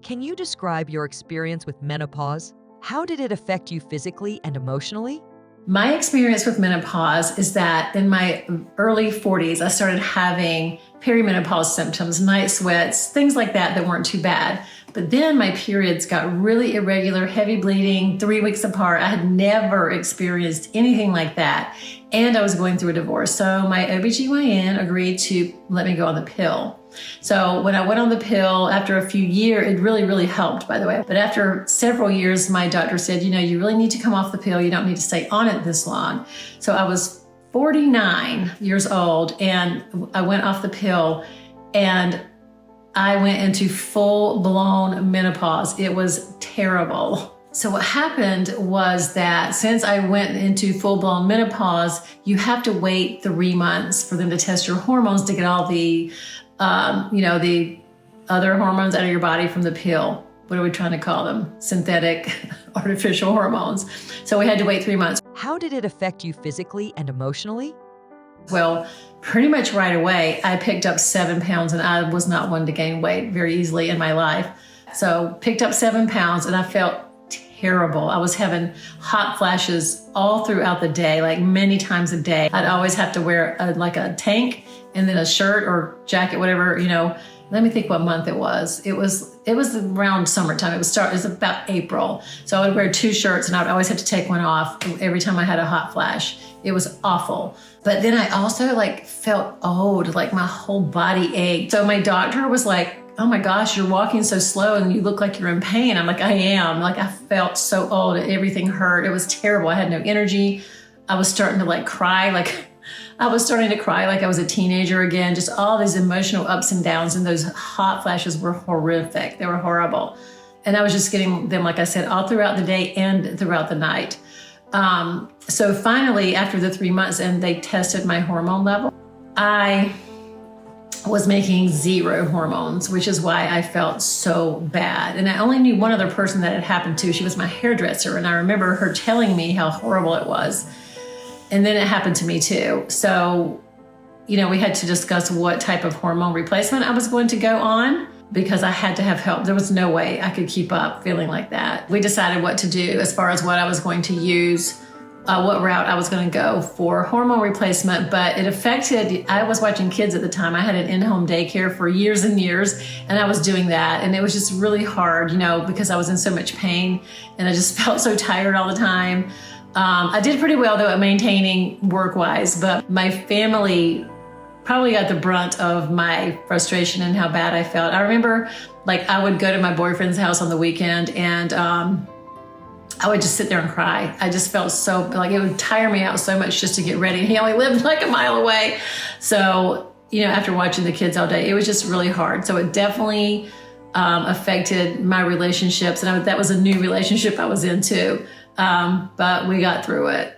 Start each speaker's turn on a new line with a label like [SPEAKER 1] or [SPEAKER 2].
[SPEAKER 1] Can you describe your experience with menopause? How did it affect you physically and emotionally?
[SPEAKER 2] My experience with menopause is that in my early 40s, I started having perimenopause symptoms, night sweats, things like that weren't too bad. But then my periods got really irregular, heavy bleeding, 3 weeks apart. I had never experienced anything like that. And I was going through a divorce. So my OBGYN agreed to let me go on the pill. So when I went on the pill after a few years, it really helped, by the way. But after several years, my doctor said, you really need to come off the pill. You don't need to stay on it this long. So I was 49 years old and I went off the pill and I went into full-blown menopause. It was terrible. So what happened was that since I went into full-blown menopause, you have to wait 3 months for them to test your hormones to get all the the other hormones out of your body from the pill. What are we trying to call them? Synthetic, artificial hormones. So we had to wait 3 months.
[SPEAKER 1] How did it affect you physically and emotionally?
[SPEAKER 2] Well, pretty much right away, I picked up 7 pounds and I was not one to gain weight very easily in my life. So picked up 7 pounds and I felt terrible. I was having hot flashes all throughout the day, like many times a day. I'd always have to wear a tank and then a shirt or jacket, whatever, Let me think what month it was. It was around summertime. It was about April. So I would wear 2 shirts and I would always have to take one off every time I had a hot flash. It was awful. But then I also felt old, like my whole body ached. So my doctor was like, oh my gosh, you're walking so slow and you look like you're in pain. I'm like, I am. I felt so old. Everything hurt. It was terrible. I had no energy. I was starting to cry. I was starting to cry like I was a teenager again. Just all these emotional ups and downs. And those hot flashes were horrific. They were horrible. And I was just getting them, like I said, all throughout the day and throughout the night. So finally, after the 3 months and they tested my hormone level, I was making 0 hormones, which is why I felt so bad. And I only knew one other person that it happened to. She was my hairdresser. And I remember her telling me how horrible it was. And then it happened to me too. So, we had to discuss what type of hormone replacement I was going to go on because I had to have help. There was no way I could keep up feeling like that. We decided what to do as far as what I was going to use, what route I was going to go for hormone replacement, but it affected, I was watching kids at the time. I had an in-home daycare for years and years, and I was doing that. And it was just really hard, because I was in so much pain and I just felt so tired all the time. I did pretty well though at maintaining work-wise, but my family probably got the brunt of my frustration and how bad I felt. I remember I would go to my boyfriend's house on the weekend and I would just sit there and cry. I just felt so it would tire me out so much just to get ready. He only lived a mile away. So, after watching the kids all day, it was just really hard. So it definitely affected my relationships. And that was a new relationship I was into. But we got through it.